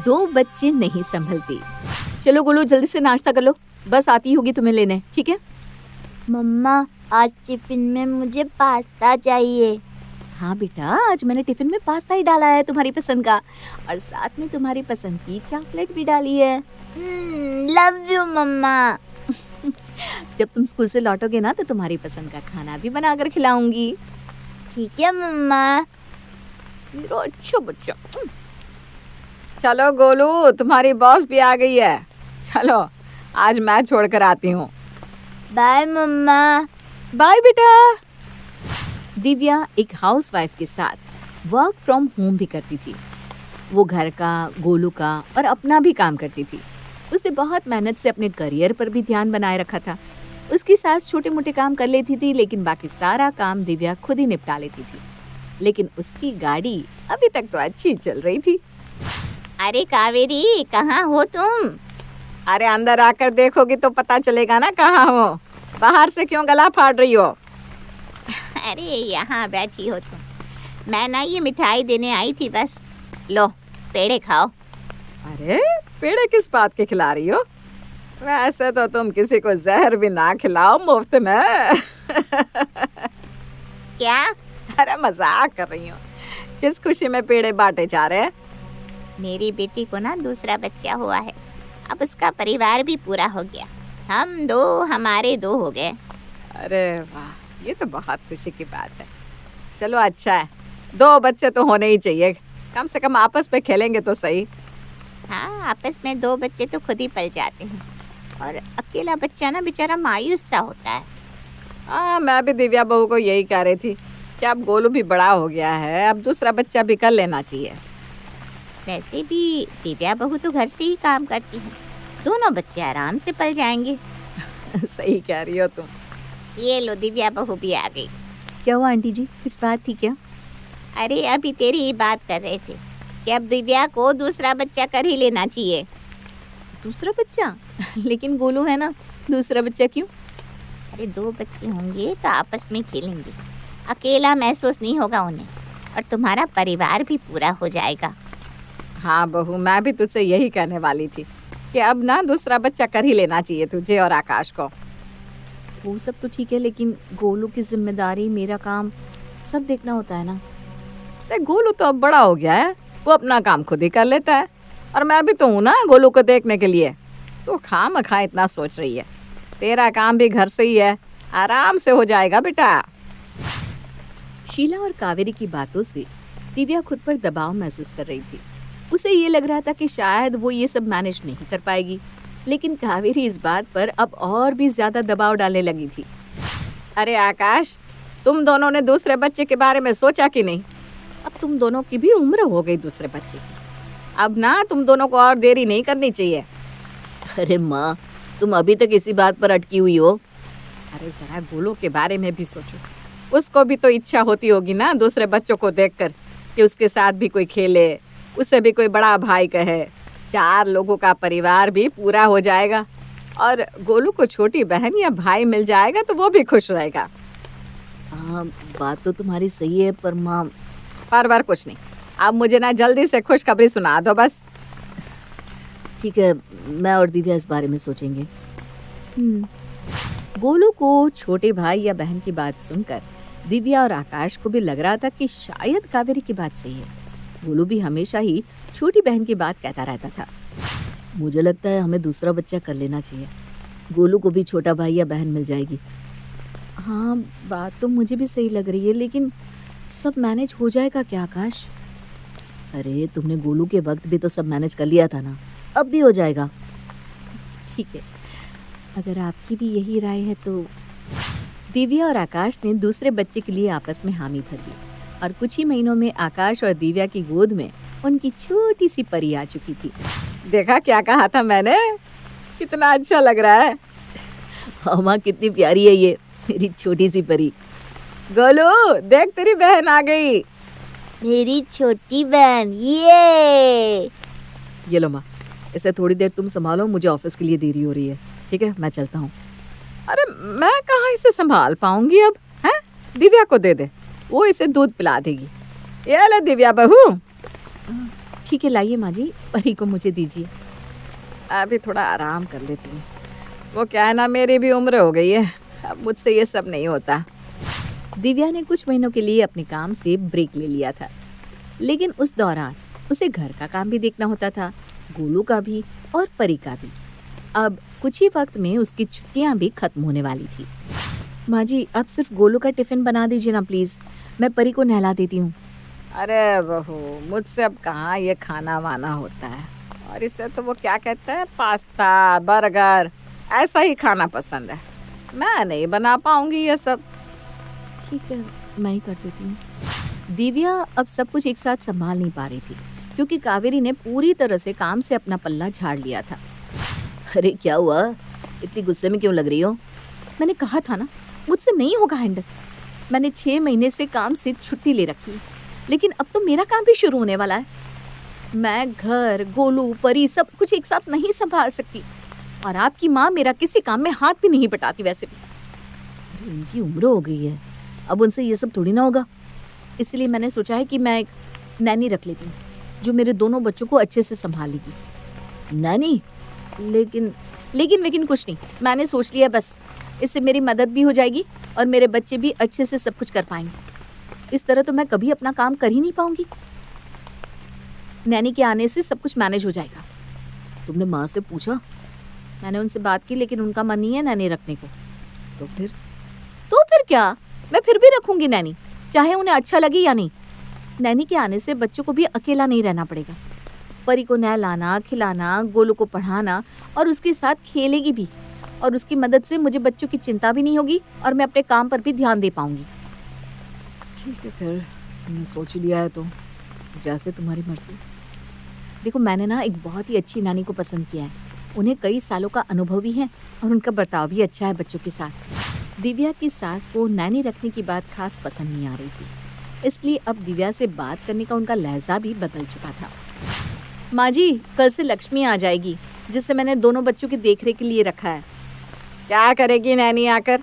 दो बच्चे नहीं संभलते। चलो गोलू जल्दी से नाश्ता कर लो, बस आती होगी तुम्हें लेने, ठीक है? मम्मा आज टिफिन में मुझे पास्ता चाहिए। हाँ बेटा, आज मैंने टिफिन में पास्ता ही डाला है तुम्हारी पसंद का, और साथ में तुम्हारी पसंद की चॉकलेट भी डाली है। लव यू मम्मा। जब तुम स्कूल से लौटोगे ना तो तुम्हारी पसंद का खाना भी बना कर खिलाऊंगी। ठीक है मम्मा। मेरा अच्छा बच्चा। चलो गोलू, तुम्हारी बॉस भी आ गई है। चलो आज मैं छोड़कर आती हूँ। बाय मम्मा। बाय बेटा। दिव्या एक हाउसवाइफ के साथ वर्क फ्रॉम होम भी करती थी। वो घर का, गोलू का और अपना भी काम करती थी। उसने बहुत मेहनत से अपने करियर पर भी ध्यान बनाए रखा था। उसकी सास छोटे मोटे काम कर लेती थी, लेकिन बाकी सारा काम दिव्या खुद ही निपटा लेती थी। लेकिन उसकी गाड़ी अभी तक तो अच्छी चल रही थी। अरे कावेरी, कहाँ हो तुम? अरे अंदर आकर देखोगी तो पता चलेगा ना कहाँ हो। बाहर से क्यों गला फाड़ रही हो? अरे यहाँ बैठी हो तुम। मैं ना ये मिठाई देने आई थी बस। लो पेड़े खाओ। अरे पेड़े किस बात के खिला रही हो? वैसे तो तुम किसी को जहर भी ना खिलाओ मुफ्त में। क्या? अरे मजाक कर रही हूँ। किस खुशी में पेड़े बांटे जा रहे हैं? मेरी बेटी को ना दूसरा बच्चा हुआ है। अब उसका परिवार भी पूरा हो गया। हम दो, हमारे दो हो गए। अरे वाह, ये तो बहुत खुशी की बात है। चलो अच्छा है, दो बच्चे तो होने ही चाहिए, कम से कम आपस में खेलेंगे तो सही। हाँ, आपस में दो बच्चे तो खुद ही पल जाते हैं, और अकेला बच्चा ना बेचारा मायूस सा होता है। हाँ, मैं भी दिव्या बहू को यही कह रही थी कि अब गोलू भी बड़ा हो गया है, अब दूसरा बच्चा भी कर लेना चाहिए। वैसे भी दिव्या बहू तो घर से ही काम करती है, दोनों बच्चे आराम से पल जाएंगे। सही कह रही हो तुम। ये लो, दिव्या बहू भी आ गई। क्या हुआ आंटी जी, कुछ बात थी क्या? अरे अभी तेरी ही बात कर रहे थे कि अब दिव्या को दूसरा बच्चा कर ही लेना चाहिए। दूसरा बच्चा? लेकिन गोलू है ना, दूसरा बच्चा क्यों? अरे दो बच्चे होंगे तो आपस में खेलेंगे, अकेला महसूस नहीं होगा उन्हें, और तुम्हारा परिवार भी पूरा हो जाएगा। हाँ बहू, मैं भी तुझसे यही कहने वाली थी कि अब ना दूसरा बच्चा कर ही लेना चाहिए तुझे और आकाश को। वो सब तो ठीक है, लेकिन गोलू की जिम्मेदारी, मेरा काम सब देखना होता है ना। अरे गोलू तो अब बड़ा हो गया है, वो अपना काम खुद ही कर लेता है, और मैं भी तो हूँ ना गोलू को देखने के लिए। तो खामखा इतना सोच रही है, तेरा काम भी घर से ही है, आराम से हो जाएगा बेटा। शीला और कावेरी की बातों से दिव्या खुद पर दबाव महसूस कर रही थी। उसे ये लग रहा था कि शायद वो ये सब मैनेज नहीं कर पाएगी, लेकिन कावेरी इस बात पर अब और भी ज्यादा दबाव डालने लगी थी। अरे आकाश, तुम दोनों ने दूसरे बच्चे के बारे में सोचा कि नहीं? अब तुम दोनों की भी उम्र हो गई दूसरे बच्चे की, अब ना तुम दोनों को और देरी नहीं करनी चाहिए। अरे माँ, तुम अभी तक इसी बात पर अटकी हुई हो। अरे जरा गोलू के बारे में भी सोचो, उसको भी तो इच्छा होती होगी ना दूसरे बच्चों को देखकर कि उसके साथ भी कोई खेले, उसे भी कोई बड़ा भाई कहे, 4 लोगों का परिवार भी पूरा हो जाएगा, और गोलू को छोटी बहन या भाई मिल जाएगा तो वो भी खुश रहेगा। हाँ, बात तो तुम्हारी सही है, पर माँ। पर कुछ नहीं, अब मुझे ना जल्दी से खुशखबरी सुना दो बस। ठीक है, मैं और दिव्या इस बारे में सोचेंगे। गोलू को छोटे भाई या बहन की बात सुनकर दिव्या और आकाश को भी लग रहा था कि शायद कावेरी की बात सही है। गोलू भी हमेशा ही छोटी बहन की बात कहता रहता था। मुझे लगता है हमें दूसरा बच्चा कर लेना चाहिए, गोलू को भी छोटा भाई या बहन मिल जाएगी। हाँ, बात तो मुझे भी सही लग रही है, लेकिन सब मैनेज हो जाएगा क्या आकाश? अरे तुमने गोलू के वक्त भी तो सब मैनेज कर लिया था ना, अब भी हो जाएगा। ठीक है, अगर आपकी भी यही राय है तो। दिव्या और आकाश ने दूसरे बच्चे के लिए आपस में हामी भर दी, और कुछ ही महीनों में आकाश और दिव्या की गोद में उनकी छोटी सी परी आ चुकी थी। देखा क्या कहा था मैंने, कितना अच्छा लग रहा है। माँ कितनी प्यारी है ये मेरी छोटी सी परी। गोलू देख, तेरी बहन आ गई। मेरी छोटी बहन, ये लो माँ, इसे थोड़ी देर तुम संभालो, मुझे ऑफिस के लिए देरी हो रही है। ठीक है, मैं चलता हूँ। अरे मैं कहाँ इसे संभाल पाऊंगी अब, हैं? दिव्या को दे दे, वो इसे दूध पिला देगी। ये ले दिव्या बहू। ठीक है, लाइए माँ जी, परी को मुझे दीजिए। अभी थोड़ा आराम कर लेती हूँ। वो क्या है ना, मेरी भी उम्र हो गई है, अब मुझसे ये सब नहीं होता। दिव्या ने कुछ महीनों के लिए अपने काम से ब्रेक ले लिया था, लेकिन उस दौरान उसे घर का काम भी देखना होता था, गोलू का भी और परी का भी। अब कुछ ही वक्त में उसकी छुट्टियां भी खत्म होने वाली थी। माँ जी, आप सिर्फ गोलू का टिफिन बना दीजिए ना प्लीज, मैं परी को नहला देती हूँ। अरे बहू, मुझसे अब कहाँ ये खाना वाना होता है, और इससे तो वो क्या कहते हैं, पास्ता बर्गर ऐसा ही खाना पसंद है। मैं नहीं बना पाऊंगी ये सब। ठीक है, मैं ही कर देती हूँ। दिव्या अब सब कुछ एक साथ संभाल नहीं पा रही थी, क्योंकि कावेरी ने पूरी तरह से काम से अपना पल्ला झाड़ लिया था। अरे क्या हुआ, इतनी गुस्से में क्यों लग रही हो? मैंने कहा था ना, मुझसे नहीं होगा हैंडल। मैंने 6 महीने से काम से छुट्टी ले रखी है, लेकिन अब तो मेरा काम भी शुरू होने वाला है। मैं घर, गोलू, परी सब कुछ एक साथ नहीं संभाल सकती, और आपकी माँ मेरा किसी काम में हाथ भी नहीं बटाती वैसे भी। अरे उनकी उम्र हो गई है, अब उनसे ये सब थोड़ी ना होगा। इसलिए मैंने सोचा है कि मैं एक नैनी रख लेती हूँ, जो मेरे दोनों बच्चों को अच्छे से संभालेगी। नैनी? लेकिन कुछ नहीं, मैंने सोच लिया बस। इससे मेरी मदद भी हो जाएगी और मेरे बच्चे भी अच्छे से सब कुछ कर पाएंगे। इस तरह तो मैं कभी अपना काम कर ही नहीं पाऊंगी। नैनी के आने से सब कुछ मैनेज हो जाएगा। तुमने माँ से पूछा? मैंने उनसे बात की, लेकिन उनका मन नहीं है नैनी रखने को। तो फिर क्या, मैं फिर भी रखूंगी नैनी, चाहे उन्हें अच्छा लगे या नहीं। नैनी के आने से बच्चों को भी अकेला नहीं रहना पड़ेगा। परी को नहलाना, खिलाना, गोलू को पढ़ाना और उसके साथ खेलेगी भी, और उसकी मदद से मुझे बच्चों की चिंता भी नहीं होगी और मैं अपने काम पर भी ध्यान दे पाऊंगी। ठीक है, फिर तुमने सोच लिया है तो जैसे तुम्हारी मर्जी। देखो, मैंने ना एक बहुत ही अच्छी नानी को पसंद किया है। उन्हें कई सालों का अनुभव भी है और उनका बर्ताव भी अच्छा है बच्चों के साथ। दिव्या की सास को नैनी रखने की बात खास पसंद नहीं आ रही थी, इसलिए अब दिव्या से बात करने का उनका लहजा भी बदल चुका था। माँ जी, कल से लक्ष्मी आ जाएगी, जिसे मैंने दोनों बच्चों की देखरेख के लिए रखा है। क्या करेगी नैनी आकर?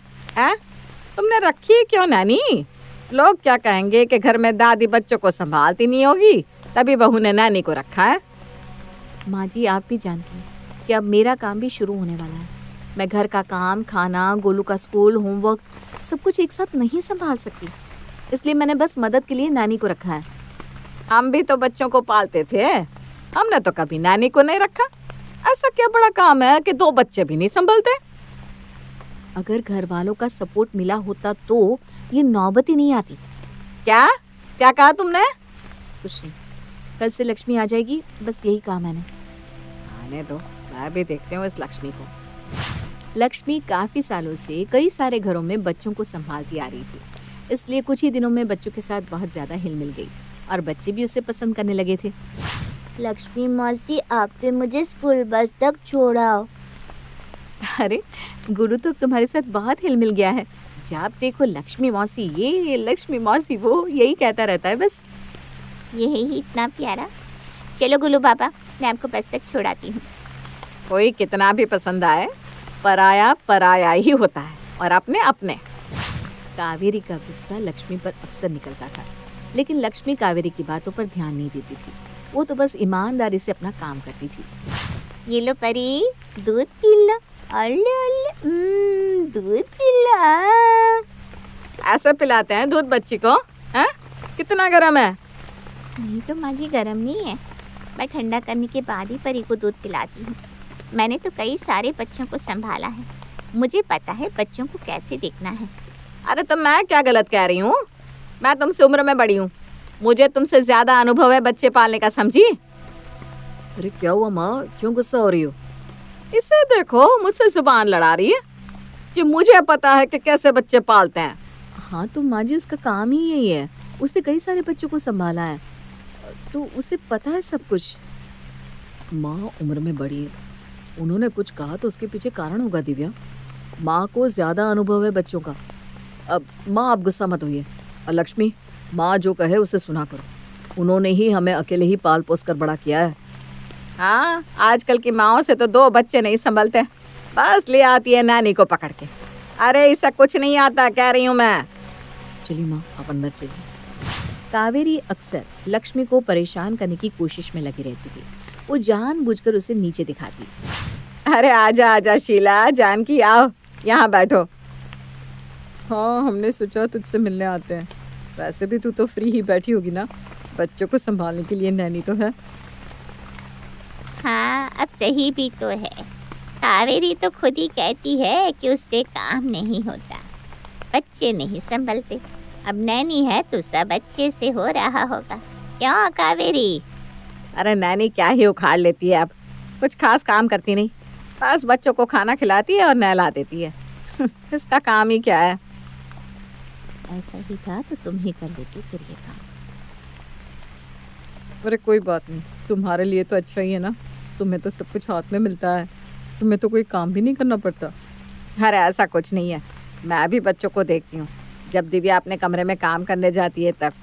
तुमने रखी क्यों नैनी? लोग क्या कहेंगे कि घर में दादी बच्चों को संभालती नहीं होगी, तभी बहू ने नैनी को रखा है। माँ जी, आप भी जानती हैं कि अब मेरा काम भी शुरू होने वाला है। मैं घर का काम, खाना, गोलू का स्कूल, होमवर्क सब कुछ एक साथ नहीं संभाल सकती, इसलिए मैंने बस मदद के लिए नानी को रखा है। हम भी तो बच्चों को पालते थे, हमने तो कभी नानी को नहीं रखा। ऐसा क्या बड़ा काम है कि 2 बच्चे भी नहीं संभलते? अगर घर वालों का सपोर्ट मिला होता तो ये नौबत ही नहीं आती। क्या कहा तुमने? कुछ नहीं, कल से लक्ष्मी आ जाएगी, बस यही कहा मैंने। आने दो, मैं भी देखती हूँ इस लक्ष्मी को। लक्ष्मी काफी सालों से कई सारे घरों में बच्चों को संभालती आ रही थी, इसलिए कुछ ही दिनों में बच्चों के साथ बहुत ज्यादा हिल मिल गई और बच्चे भी उसे पसंद करने लगे थे। लक्ष्मी मौसी, आपने मुझे स्कूल बस तक छोड़ाओ। अरे गुरु तो तुम्हारे साथ बहुत हिल मिल गया है। जब देखो लक्ष्मी मौसी ये, लक्ष्मी मौसी वो, यही कहता रहता है बस। यही ही इतना प्यारा। चलो गुल्लू बाबा, मैं आपको बस तक छोड़ाती हूँ। कोई कितना भी पसंद आए, पराया पराया ही होता है, और अपने अपने। कावेरी का गुस्सा लक्ष्मी पर अक्सर निकलता था, लेकिन लक्ष्मी कावेरी की बातों पर ध्यान नहीं देती थी। वो तो बस ईमानदारी से अपना काम करती थी। ये लो परी, दूध पी लो। अल्ले अल्ले, दूध पी लो। ऐसा पिलाते हैं दूध बच्ची को? हैं? कितना गर्म है? नहीं तो माँ जी, गर्म नहीं है। मैं ठंडा करने के बाद ही परी को दूध पिलाती हूँ। मैंने तो कई सारे बच्चों को संभाला है, मुझे पता है बच्चों को कैसे देखना है। अरे तो मैं क्या गलत कह रही हूँ? मैं तुमसे उम्र में बड़ी हूँ, मुझे तुमसे ज्यादा अनुभव है बच्चे पालने का, समझी? अरे क्या हुआ माँ, क्यों गुस्सा हो रही हो? इसे देखो, मुझसे जुबान लड़ा रही है कि मुझे पता है कि कैसे बच्चे पालते हैं। हाँ तो माँ जी, उसका काम ही यही है, उसने कई सारे बच्चों को संभाला है, तो उसे पता है सब कुछ। माँ उम्र में बड़ी है, उन्होंने कुछ कहा तो उसके पीछे कारण होगा दिव्या। माँ को ज्यादा अनुभव है बच्चों का। अब माँ आप गुस्सा मत होइए, और लक्ष्मी माँ जो कहे उसे सुना करो। उन्होंने ही हमें अकेले ही पाल पोस कर बड़ा किया है। हाँ, आजकल की माओं से तो 2 बच्चे नहीं संभलते, बस ले आती है नानी को पकड़ के। अरे इसे कुछ नहीं आता, कह रही हूँ मैं। चलिए माँ, आप अंदर चलिए। कावेरी अक्सर लक्ष्मी को परेशान करने की कोशिश में लगी रहती थी। वो जानबूझकर उसे नीचे दिखाती। अरे आजा आजा शीला, जानकी आओ, यहाँ बैठो। हाँ, हमने सोचा तुझसे मिलने आते हैं। वैसे भी तू तो फ्री ही बैठी होगी ना, बच्चों को संभालने के लिए नैनी तो है। हाँ, अब सही भी तो है। कावेरी तो खुद ही कहती है कि उससे काम नहीं होता, बच्चे नहीं संभलते। अब नैनी है तो सब अच्छे से हो रहा होगा, क्यों कावेरी? अरे नैनी क्या ही उखाड़ लेती है, अब कुछ खास काम करती नहीं, बस बच्चों को खाना खिलाती है और नहला देती है। इसका काम ही क्या है। ऐसा ही था तो तुम ही कर लेती फिर ये काम। अरे कोई बात नहीं, तुम्हारे लिए तो अच्छा ही है ना, तुम्हें तो सब कुछ हाथ में मिलता है, तुम्हें तो कोई काम भी नहीं करना पड़ता। अरे ऐसा कुछ नहीं है, मैं भी बच्चों को देखती हूँ, जब दिव्या अपने कमरे में काम करने जाती है तब।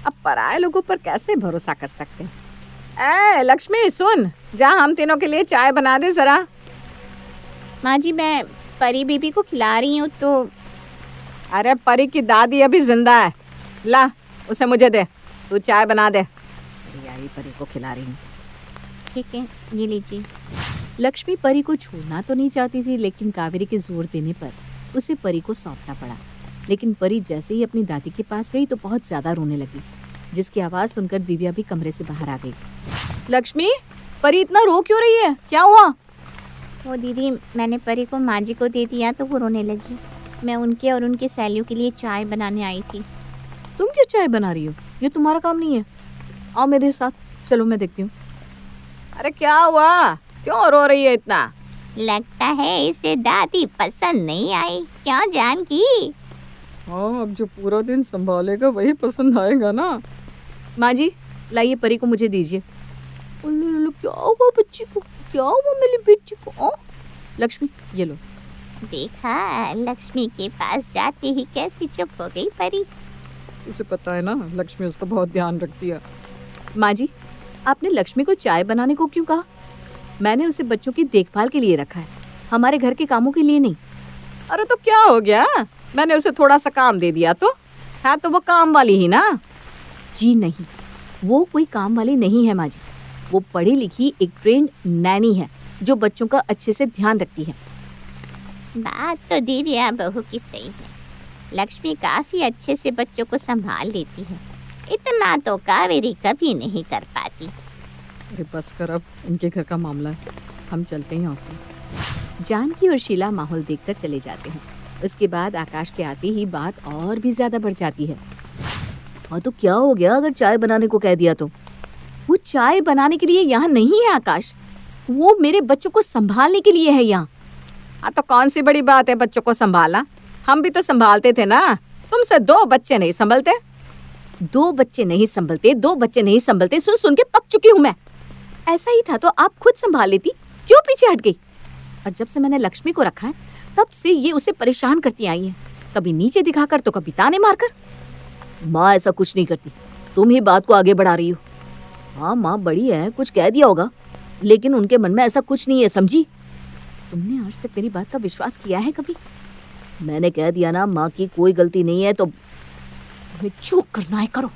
अब पराये लोगों पर कैसे भरोसा कर सकते हैं। ए लक्ष्मी सुन, जा हम तीनों के लिए चाय बना दे जरा। माँ जी, मैं परी बीबी को खिला रही हूँ तो। अरे परी की दादी अभी जिंदा है, ला उसे मुझे दे, तू चाय बना दे। यही परी को खिला रही हूँ। ठीक है, ये लीजिए। लक्ष्मी परी को छोड़ना तो नहीं चाहती थी, लेकिन कावेरी के जोर देने पर उसे परी को सौंपना पड़ा। लेकिन परी जैसे ही अपनी दादी के पास गई तो बहुत ज्यादा रोने लगी, जिसकी आवाज सुनकर दिव्या भी कमरे से बाहर आ गई। लक्ष्मी, परी इतना रो क्यों रही है, क्या हुआ? वो दीदी, मैंने परी को माँ जी को दे दिया तो वो रोने लगी। मैं उनके और उनके सहेलियों के लिए चाय बनाने आई थी। तुम क्यों चाय बना रही हो, ये तुम्हारा काम नहीं है। आओ मेरे साथ, चलो मैं देखती हूँ। अरे क्या हुआ, क्यों रो रही है इतना? लगता है इसे दादी पसंद नहीं आई, क्यों जानकी? हाँ, अब जो पूरा दिन संभालेगा वही पसंद आएगा ना। माँ जी, लाइए परी को मुझे दीजिए। क्या हुआ बच्ची को, क्या हुआ मेरी बेटी को? लक्ष्मी ये लो। देखा, लक्ष्मी के पास जाते ही कैसी चुप हो गई परी। उसे पता है ना, लक्ष्मी उसका बहुत ध्यान रखती है। माँ जी, आपने लक्ष्मी को चाय बनाने को क्यों कहा? मैंने उसे बच्चों की देखभाल के लिए रखा है, हमारे घर के कामों के लिए नहीं। अरे तो क्या हो गया, मैंने उसे थोड़ा सा काम दे दिया तो है, तो वो काम वाली ही ना। जी नहीं, वो कोई काम वाली नहीं है माँ जी, वो पढ़ी लिखी एक ट्रेंड नैनी है जो बच्चों का अच्छे से ध्यान रखती है। बात तो दिव्या बहू की सही है, लक्ष्मी काफी अच्छे से बच्चों को संभाल लेती है, इतना तो कावेरी कभी नहीं कर पाती। अरे बस कर, अब इनके घर का मामला है, हम चलते हैं यहाँ से। जानकी और शीला माहौल देखकर चले जाते हैं। उसके बाद आकाश के आते ही बात और भी ज्यादा बढ़ जाती है। हाँ तो क्या हो गया अगर चाय बनाने को कह दिया तो? वो चाय बनाने के लिए यहाँ नहीं है आकाश, वो मेरे बच्चों को संभालने के लिए है यहाँ। हाँ तो कौन सी बड़ी बात है बच्चों को संभालना, हम भी तो संभालते थे ना, तुमसे 2 बच्चे नहीं संभलते। 2 बच्चे नहीं संभलते, 2 बच्चे नहीं संभलते, सुन सुन के पक चुकी हूँ मैं। ऐसा ही था तो आप खुद संभाल लेती, क्यों पीछे हट गई? और जब से मैंने लक्ष्मी को रखा है तब से ये उसे परेशान करती आई है, कभी नीचे दिखाकर तो कभी ताने मारकर। माँ ऐसा कुछ नहीं करती, तुम ही बात को आगे बढ़ा रही हो। हाँ माँ बड़ी है, कुछ कह दिया होगा, लेकिन उनके मन में ऐसा कुछ नहीं है, समझी? तुमने आज तक मेरी बात का विश्वास किया है कभी? मैंने कह दिया ना माँ की कोई गलती नहीं है तो तुम्हें जो करना है करो।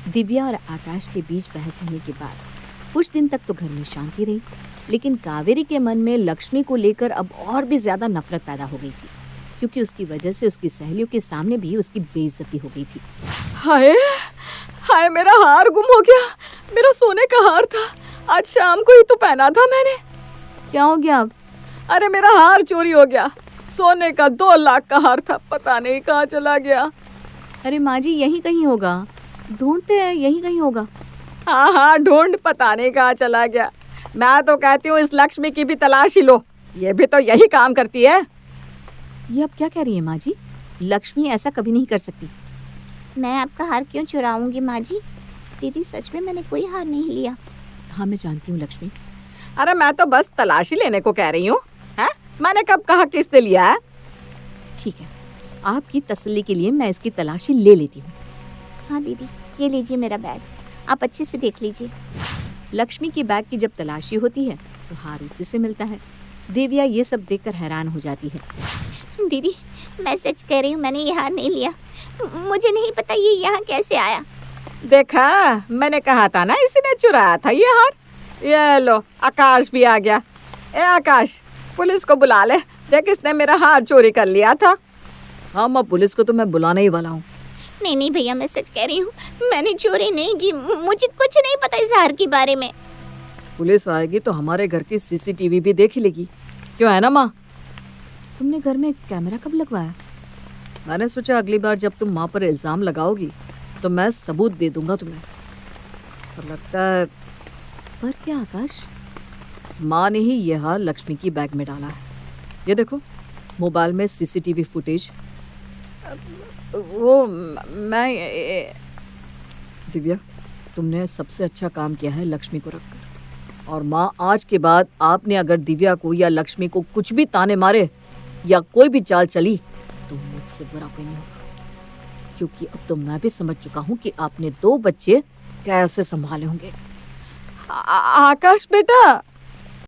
दिव्या और आकाश के बीच बहस होने के बाद कुछ दिन तक तो घर में शांति रही, लेकिन कावेरी के मन में लक्ष्मी को लेकर अब और भी ज्यादा नफरत पैदा हो गई थी, क्योंकि उसकी वजह से उसकी सहेलियों के सामने भी उसकी बेइज्जती हो गई थी। हाय हाय, मेरा हार गुम हो गया, मेरा सोने का हार था, आज शाम को ही तो पहना था मैंने। क्या हो गया अब? अरे मेरा हार चोरी हो गया, सोने का 2 लाख का हार था, पता नहीं कहाँ चला गया। अरे माँ जी यहीं कहीं होगा, ढूंढते हैं, यहीं कहीं होगा। हाँ हाँ ढूंढ, पता नहीं कहाँ चला गया। मैं तो कहती हूँ इस लक्ष्मी की भी तलाश ही लो, ये भी तो यही काम करती है। ये अब क्या कह रही है माँ जी? लक्ष्मी ऐसा कभी नहीं कर सकती। मैं आपका हार क्यों चुराऊंगी माँ जी? दीदी सच में मैंने कोई हार नहीं लिया। हाँ मैं जानती हूँ लक्ष्मी। अरे मैं तो बस तलाशी लेने को कह रही हूँ, हैं? मैंने कब कहा किसने लिया है? ठीक है, आपकी तसल्ली के लिए मैं इसकी तलाशी ले लेती हूँ। हाँ दीदी, ये लीजिए मेरा बैग, आप अच्छे से देख लीजिए। लक्ष्मी की बैग की जब तलाशी होती है तो हार उसी से मिलता है। दिव्या ये सब देखकर हैरान हो जाती है। दीदी मैं सच कह रही हूँ, मैंने ये हार नहीं लिया, मुझे नहीं पता ये यहाँ कैसे आया। देखा, मैंने कहा था ना इसी ने चुराया था ये हार। ये लो, आकाश भी आ गया। ए आकाश, पुलिस को बुला ले, देख इसने मेरा हार चोरी कर लिया था। हाँ माँ, पुलिस को तो मैं बुलाने ही वाला हूँ। नहीं नहीं भैया, मैं सच कह रही हूँ, मैंने चोरी नहीं की, मुझे कुछ नहीं पता इस हार के बारे में। पुलिस आएगी तो हमारे घर की सीसीटीवी भी देख ही लेगी, क्यों है ना माँ? तुमने घर में कैमरा कब लगवाया? मैंने सोचा अगली बार जब तुम माँ पर इल्जाम लगाओगी तो मैं सबूत दे दूंगा तुम्हें। पर लगता है पर क्या आकाश, माँ ने ही यह हार लक्ष्मी की बैग में डाला है। ये देखो, मोबाइल में सीसीटीवी फुटेज। वो मैं दिव्या, तुमने सबसे अच्छा काम किया है लक्ष्मी को रखकर। और माँ, आज के बाद आपने अगर दिव्या को या लक्ष्मी को कुछ भी ताने मारे या कोई भी चाल चली तो मुझसे बुरा कोई नहीं होगा, क्योंकि अब तो मैं भी समझ चुका हूँ कि आपने 2 बच्चे कैसे संभाले होंगे। आकाश बेटा,